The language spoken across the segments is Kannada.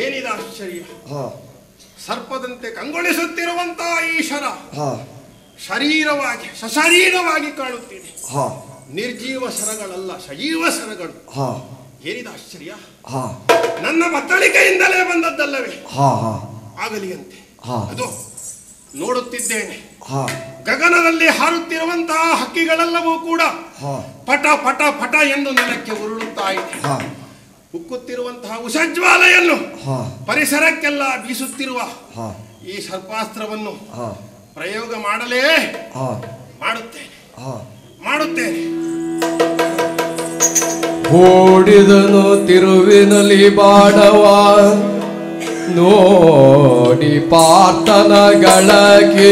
ಏನಿದ ಆಶ್ಚರ್ಯ! ಸರ್ಪದಂತೆ ಕಂಗೊಳಿಸುತ್ತಿರುವಂತಹ ಈಶ್ವರ ಶರೀರವಾಗಿ ಸಶರೀರವಾಗಿ ಕಾಣುತ್ತಿದೆ. ನಿರ್ಜೀವ ಶರಗಳಲ್ಲ, ಸಜೀವ ಶರಗಳು. ಏನಿದ ಆಶ್ಚರ್ಯ! ನನ್ನ ಬತ್ತಳಿಕೆಯಿಂದಲೇ ಬಂದದ್ದಲ್ಲವೇ? ಆಗಲಿಯಂತೆ ಅದು ನೋಡುತ್ತಿದ್ದೇನೆ. ಗಗನದಲ್ಲಿ ಹಾರುತ್ತಿರುವಂತಹ ಹಕ್ಕಿಗಳೆಲ್ಲವೂ ಕೂಡ ಪಟ ಪಟ ಪಟ ಎಂದು ನೆಲಕ್ಕೆ ಉರುಳುತ್ತಾ ಇದೆ. ಉಕ್ಕುತ್ತಿರುವಂತಹ ಉಷಜ್ವಾಲೆಯನ್ನು ಪರಿಸರಕ್ಕೆಲ್ಲ ಬೀಸುತ್ತಿರುವ ಈ ಸರ್ಪಾಸ್ತ್ರವನ್ನು ಪ್ರಯೋಗ ಮಾಡಲೇ ಮಾಡುತ್ತೇನೆ. ಓಡಿದನು ತಿರುವಿನಲ್ಲಿ ಬಾಣವ ನೋಡಿ ಪಾರ್ಥನಗಳಕ್ಕೆ.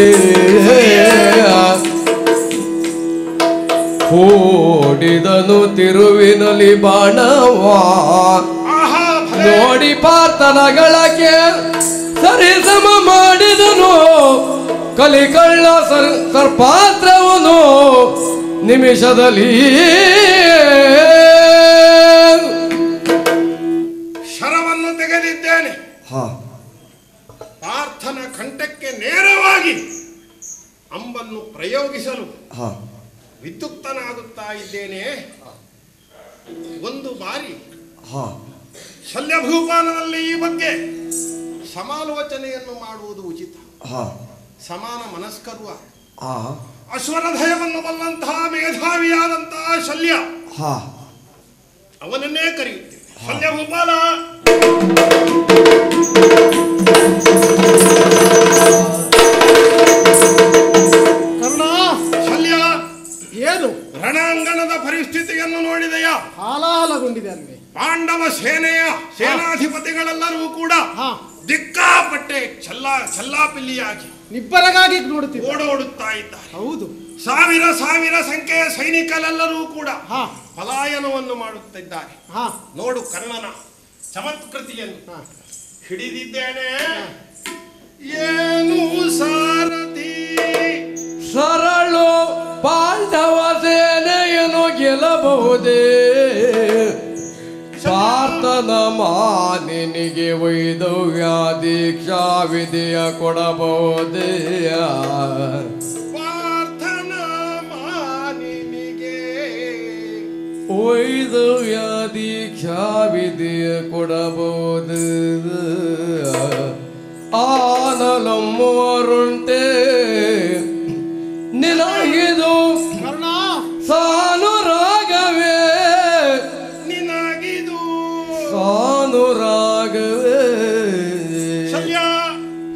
ಓಡಿದನು ತಿರುವಿನಲ್ಲಿ ಬಾಣವ ನೋಡಿ ಪಾರ್ಥನಗಳಕ್ಕೆ. ಸರಿಸಮ ಮಾಡಿದನು ಕಲಿಕಳ್ಳ ಸರ್ಪಾಸ್ತ್ರವನು ನಿಮಿಷದಲ್ಲಿ. ಶರವನ್ನು ತೆಗೆದಿದ್ದೇನೆ. ಪಾರ್ಥನ ಕಂಠಕ್ಕೆ ನೇರವಾಗಿ ಅಂಬನ್ನು ಪ್ರಯೋಗಿಸಲು ವಿದ್ಯುಕ್ತನಾಗುತ್ತಾ ಇದ್ದೇನೆ. ಒಂದು ಬಾರಿ ಶಲ್ಯಭೂಪಾಲನಲ್ಲಿ ಈ ಬಗ್ಗೆ ಸಮಾಲೋಚನೆಯನ್ನು ಮಾಡುವುದು ಉಚಿತ. ಸಮಾನ ಮನಸ್ಕರುವ ಅಶ್ವರಧಯವನ್ನು ಬಲ್ಲಂತಹ ಮೇಧಾವಿಯಾದಂತಹ ಶಲ್ಯ, ಅವನನ್ನೇ ಕರೆಯುತ್ತೇವೆ. ಶಲ್ಯಭೂಪಾಲ, ಕರ್ಣ. ಶಲ್ಯ, ಏನು ರಣಾಂಗಣದ ಪರಿಸ್ಥಿತಿಯನ್ನು ನೋಡಿದೆಯಾ? ಹಾಲಾಹಲಗೊಂಡಿದೆ ಅಲ್ವೇ? ಪಾಂಡವ ಸೇನೆಯ ಸೇನಾಧಿಪತಿಗಳೆಲ್ಲರೂ ಕೂಡ ದಿಕ್ಕಾಪಟ್ಟೆ ಚಲ್ಲಾಪಿಲ್ಲಿಯಾಗಿ ನಿಬ್ಬರಗಾಗಿ ಓಡೋಡುತ್ತಾ ಇದ್ದಾರೆ. ಹೌದು. ಸಾವಿರ ಸಾವಿರ ಸಂಖ್ಯೆಯ ಸೈನಿಕರೆಲ್ಲರೂ ಕೂಡ ಪಲಾಯನವನ್ನು ಮಾಡುತ್ತಿದ್ದಾರೆ. ನೋಡು ಕರ್ಣನ ಚಮತ್ಕೃತಿಯನ್ನು. ಹಿಡಿದಿದ್ದೇನೆ. ಏನು ಸಾರಥಿ ಸರಳು ಪಾಂಡವ ಸೇನೆಯನ್ನು ಗೆಲ್ಲಬಹುದೇ? ಪಾರ್ಥನ ಮಾನಿನಿಗೆ ವೈದವ್ಯ ದೀಕ್ಷಾ ವಿಧಿಯ ಕೊಡಬಹುದೇ? ಪಾರ್ಥನ ಮಾನಿನಿಗೆ ವೈದವ್ಯ ದೀಕ್ಷಾ ವಿಧಿಯ ಕೊಡಬಹುದು. ಆನಲಮ್ಮರುಂಟೆ ನಿನಗಿದು ಸಾನುರಾಗವೇ, ನಿನಗಿದು ಸಾನುರಾಗವೇ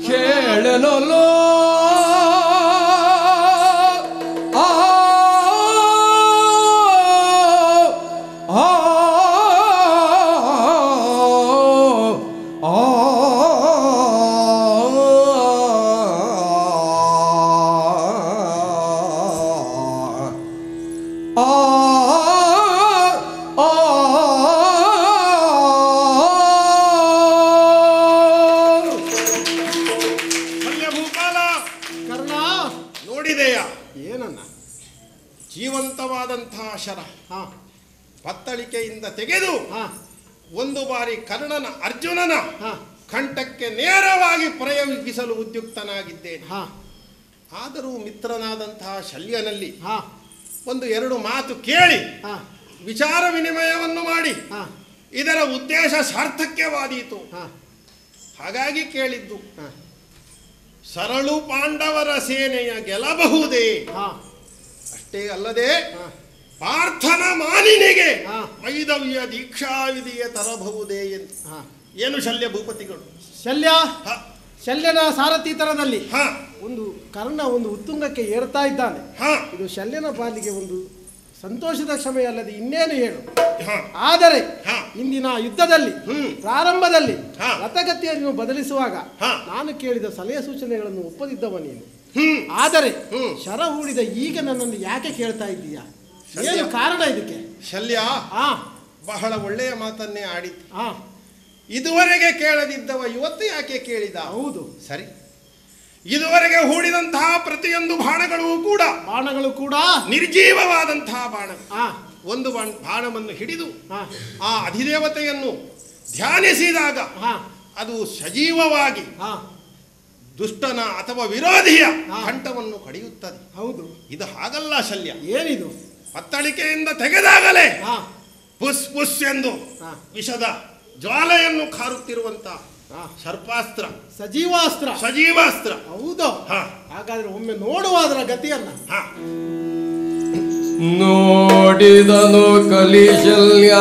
ಕೇಳನಲ್ಲೋ. ಜೀವಂತವಾದಂತಹ ಶರ ಪತ್ತಳಿಕೆಯಿಂದ ತೆಗೆದು ಒಂದು ಬಾರಿ ಕರ್ಣನ ಅರ್ಜುನನ ಕಂಠಕ್ಕೆ ನೇರವಾಗಿ ಪ್ರಯೋಗಿಸಲು ಉದ್ಯುಕ್ತನಾಗಿದ್ದೇನೆ. ಆದರೂ ಮಿತ್ರನಾದಂತಹ ಶಲ್ಯನಲ್ಲಿ ಒಂದು ಎರಡು ಮಾತು ಕೇಳಿ ವಿಚಾರ ವಿನಿಮಯವನ್ನು ಮಾಡಿ ಇದರ ಉದ್ದೇಶ ಸಾರ್ಥಕ್ಯವಾದೀತು. ಹಾಗಾಗಿ ಕೇಳಿದ್ದು, ಸರಳು ಪಾಂಡವರ ಸೇನೆಯ ಗೆಲ್ಲಬಹುದೇ? ಅಷ್ಟೇ ಅಲ್ಲದೆ ಪಾರ್ಥನ ಮಾನಿನಿಗೆ ವೈದವ್ಯ ದೀಕ್ಷಾ ವಿಧಿಯ ತರಬಹುದೇ ಎಂದು. ಏನು ಶಲ್ಯ ಭೂಪತಿಗಳು? ಶಲ್ಯನ ಸಾರಥಿತರದಲ್ಲಿ ಒಂದು ಕರ್ಣ ಒಂದು ಉತ್ತುಂಗಕ್ಕೆ ಏರ್ತಾ ಇದ್ದಾನೆ. ಇದು ಶಲ್ಯನ ಪಾಲಿಗೆ ಒಂದು ಸಂತೋಷದ ಕ್ಷಮೆ ಅಲ್ಲದೆ ಇನ್ನೇನು ಹೇಳು. ಆದರೆ ಇಂದಿನ ಯುದ್ಧದಲ್ಲಿ ಪ್ರಾರಂಭದಲ್ಲಿ ರಥಗತಿಯನ್ನು ಬದಲಿಸುವಾಗ ನಾನು ಕೇಳಿದ ಸಲಹೆ ಸೂಚನೆಗಳನ್ನು ಒಪ್ಪದಿದ್ದವ ನೀನು. ಆದರೆ ಶರ ಹೂಡಿದ ಈಗ ನನ್ನನ್ನು ಯಾಕೆ ಕೇಳ್ತಾ ಇದ್ದೀಯಾ? ಏನು ಕಾರಣ ಇದಕ್ಕೆ? ಶಲ್ಯ ಬಹಳ ಒಳ್ಳೆಯ ಮಾತನ್ನೇ ಆಡಿತು. ಇದುವರೆಗೆ ಕೇಳದಿದ್ದವ ಇವತ್ತು ಯಾಕೆ ಕೇಳಿದ? ಹೌದು, ಸರಿ. ಇದುವರೆಗೆ ಹೂಡಿದಂತಹ ಪ್ರತಿಯೊಂದು ಬಾಣಗಳು ಕೂಡ ನಿರ್ಜೀವವಾದಂತಹ ಬಾಣ. ಒಂದು ಬಾಣವನ್ನು ಹಿಡಿದು ಆ ಅಧಿದೇವತೆಯನ್ನು ಧ್ಯಾನಿಸಿದಾಗ ಹಾ ಅದು ಸಜೀವವಾಗಿ ಹಾ ದುಷ್ಟನ ಅಥವಾ ವಿರೋಧಿಯ ಕಂಠವನ್ನು ಕಡಿಯುತ್ತದೆ. ಹೌದು. ಇದು ಹಾಗಲ್ಲ ಶಲ್ಯ. ಏನಿದು? ಪತ್ತಳಿಕೆಯಿಂದ ತೆಗೆದಾಗಲೇ ಹಾ ಪುಸ್ ಪುಸ್ ಎಂದು ಹಾ ವಿಷದ ಜ್ವಾಲೆಯನ್ನು ಕಾರುತ್ತಿರುವಂತ ಸರ್ಪಾಸ್ತ್ರ, ಸಜೀವಾಸ್ತ್ರ. ಸಜೀವಾಸ್ತ್ರ. ಹೌದು. ಹಾ ಹಾಗಾದ್ರೆ ಒಮ್ಮೆ ನೋಡುವ ಅದರ ಗತಿಯನ್ನ. ಹಾ ನೋಡಿದನು ಕಲಿಶಲ್ಯ,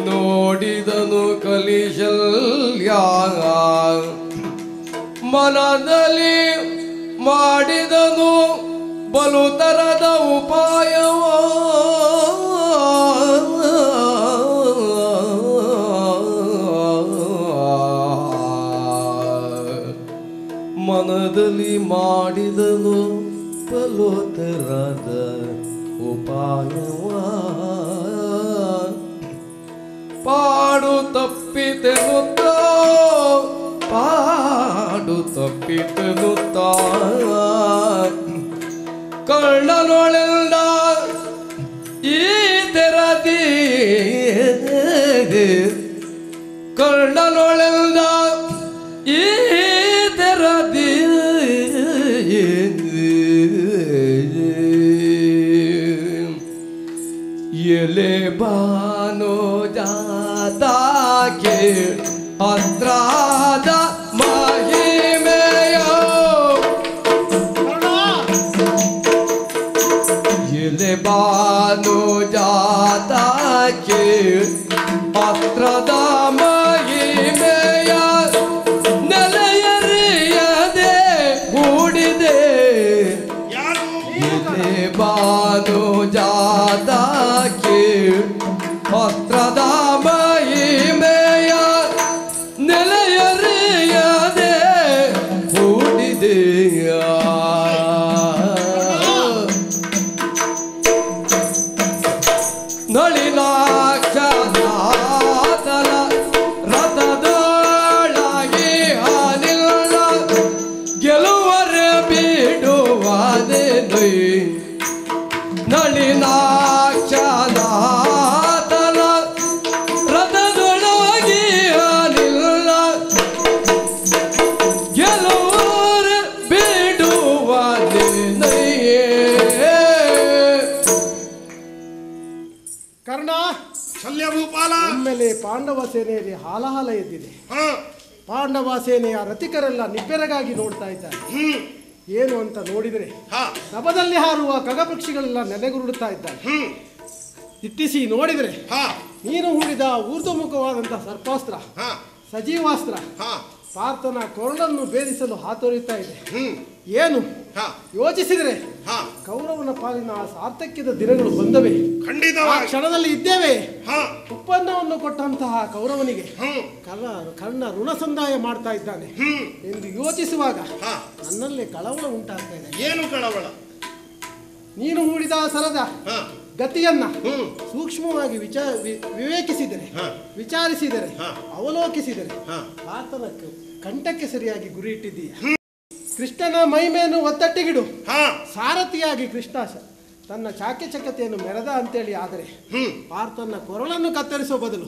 ನೋಡಿದನು ಕಲಿಶಲ್ಯ, ಮನದಲ್ಲಿ ಮಾಡಿದನು ಬಲು ತರದ ಉಪಾಯವ, ಮನದಲ್ಲಿ ಮಾಡಿದನು ಬಲು ತರದ ಉಪಾಯವ, ಪಾಡು ತಪ್ಪಿತೆನುತ್ತ, ಪಾಡು ತಪ್ಪಿತೆನುತ್ತ, ಕಳ್ಳನೊಳೆಲ್ಲ ಈ ತೆರದಿ, ಕಳ್ಳನೊಳೆಲ್ಲ ಈ ತೆರದಿ, ಎಲೆ ಬಾನೋ ಜಾತಾಕೆ ಅತ್ರಾದ ಮಹಿಮೆಯೋ, ಎಲೆ ಬಾನೋ ಜಾತಾಕೆ ಅತ್ರದ ಮಹಿಮೆಯ, ನೆಲೆಯರಿಯದೆ ಹೂಡಿದೆ, ಎಲೆ ಬಾನೋ ಜಾತಾಕೆ ಅತ್ರದ ಮಹಿಮೆಯ, ನೆಲೆಯರಿಯದೆ ಹೂಡಿದೆಯ, ನಳಿನಾಕ್ಷನಾಥನ ರಥದೊಳಗೆ ಹಾನಿಲ್ಲ, ಗೆಲುವರ ಬಿಡುವಾದೆನು, ನಳಿನಾಕ್ಷನಾಥನ ರಥದೊಳಗೆ ಹಾನಿಲ್ಲ, ಗೆಲುವರ ಬಿಡುವಾದೆನು. ಕರ್ಣ, ಶಲ್ಯ ಭೂಪಾಲ, ಒಮ್ಮೆಲೆ ಪಾಂಡವ ಸೇನೆಯಲ್ಲಿ ಹಾಲಾಹಲ ಎದ್ದಿದೆ. ಪಾಂಡವ ಸೇನೆಯ ರಥಿಕರೆಲ್ಲ ನಿಬ್ಬೆರಗಾಗಿ ನೋಡ್ತಾ ಇದ್ದಾರೆ. ಏನು ಅಂತ ನೋಡಿದರೆ ನಭದಲ್ಲಿ ಹಾರುವ ಖಗಪಕ್ಷಿಗಳೆಲ್ಲ ನೆಲೆಗುರುಡುತ್ತಾ ಇದ್ದಾರೆ. ದಿಟ್ಟಿಸಿ ನೋಡಿದರೆ ನೀನು ಹೂಡಿದ ಊರ್ಧ್ವಮುಖವಾದಂತಹ ಸರ್ಪಾಸ್ತ್ರ, ಸಜೀವಾಸ್ತ್ರ ಪಾರ್ಥನ ಕೊರಳನ್ನು ಭೇದಿಸಲು ಹಾತೊರೆಯುತ್ತಾ ಇದೆ. ಏನು ಯೋಚಿಸಿದರೆ ಕೌರವನ ಪಾಲಿನ ಸಾರ್ಥಕ್ಯದ ದಿನಗಳು ಬಂದವೆ. ಆ ಕ್ಷಣದಲ್ಲಿ ಇದ್ದೇವೆ. ಉತ್ಪನ್ನವನ್ನು ಕೊಟ್ಟಂತಹ ಕೌರವನಿಗೆ ಕರ್ಣ ಋಣ ಸಂದಾಯ ಮಾಡ್ತಾ ಇದ್ದಾನೆ ಎಂದು ಯೋಚಿಸುವಾಗ ನನ್ನಲ್ಲೇ ಕಳವಳ ಉಂಟಾಗ್ತಾ ಇದೆ. ಏನು ಕಳವಳ? ನೀನು ಹೂಡಿದ ಸರದ ಗತಿಯನ್ನ ಸೂಕ್ಷ್ಮವಾಗಿ ವಿಚಾರಿಸಿದರೆ ಅವಲೋಕಿಸಿದರೆ ಆತನ ಕಂಠಕ್ಕೆ ಸರಿಯಾಗಿ ಗುರಿ ಇಟ್ಟಿದ್ದೀಯ. ಕೃಷ್ಣನ ಮಹಿಮೆಯನ್ನು ಒತ್ತಟ್ಟಿಗಿಡು. ಸಾರಥಿಯಾಗಿ ಕೃಷ್ಣ ತನ್ನ ಚಾಕ್ಯಚಕ್ಯತೆಯನ್ನು ಮೆರೆದ ಅಂತೇಳಿ ಆದರೆ ಪಾರ್ಥನ ಕೊರಳನ್ನು ಕತ್ತರಿಸುವ ಬದಲು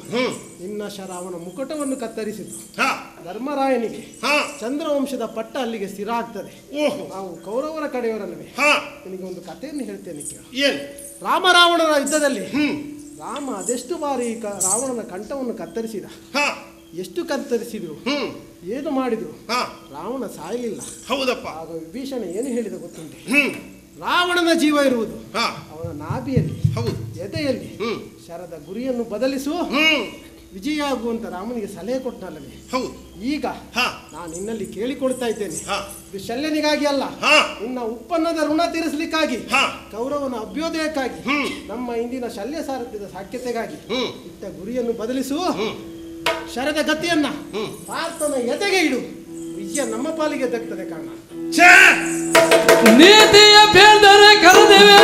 ನಿನ್ನ ಅವನ ಮುಕುಟವನ್ನು ಕತ್ತರಿಸಿತು. ಧರ್ಮರಾಯನಿಗೆ ಚಂದ್ರವಂಶದ ಪಟ್ಟ ಅಲ್ಲಿಗೆ ಸ್ಥಿರ ಆಗ್ತದೆ. ನಾವು ಕೌರವರ ಕಡೆಯವರಲ್ಲವೇ? ನಿನಗೆ ಒಂದು ಕಥೆಯನ್ನು ಹೇಳ್ತೇನೆ ಕೇಳು. ರಾಮ ರಾವಣನ ಯುದ್ಧದಲ್ಲಿ ರಾಮ ಅದೆಷ್ಟು ಬಾರಿ ರಾವಣನ ಕಂಠವನ್ನು ಕತ್ತರಿಸಿದ, ಎಷ್ಟು ಕತ್ತರಿಸಿದ್ರು, ಏನು ಮಾಡಿದ್ರು, ರಾವಣ ಸಾಯಲಿಲ್ಲ. ಹೌದಪ್ಪ. ಆಗ ವಿಭೀಷಣ ಏನು ಹೇಳಿದ ಗೊತ್ತುಂಟೆ? ರಾವಣನ ಜೀವ ಇರುವುದು ಅವನ ನಾಭಿಯಲ್ಲಿ, ಎದೆಯಲ್ಲಿ. ಶರದ ಗುರಿಯನ್ನು ಬದಲಿಸು, ವಿಜಯ ಆಗುವಂತ ರಾಮನಿಗೆ ಸಲಹೆ ಕೊಟ್ಟನಲ್ಲವೇ? ಈಗ ನಾನು ನಿನ್ನಲ್ಲಿ ಕೇಳಿಕೊಳ್ತಾ ಇದ್ದೇನೆ. ಇದು ಶಲ್ಯನಿಗಾಗಿ ಅಲ್ಲ, ನಿನ್ನ ಉತ್ಪನ್ನದ ಋಣ ತೀರಿಸಲಿಕ್ಕಾಗಿ, ಕೌರವನ ಅಭ್ಯುದಯಕ್ಕಾಗಿ, ನಮ್ಮ ಇಂದಿನ ಶಲ್ಯ ಸಾರಥ್ಯದ ಸಾಕ್ಯತೆಗಾಗಿ ಇಟ್ಟ ಗುರಿಯನ್ನು ಬದಲಿಸು. ಶರದ ಗತಿಯನ್ನ ಪಾರ್ಥನ ಎದೆಗೆ ಇಡು. ವಿಜಯ ನಮ್ಮ ಪಾಲಿಗೆ ದಕ್ತದೆ ಕಾರಣ. ನೀತಿಯ ಬೇಡರೆ ಕರೆದೇವೆ.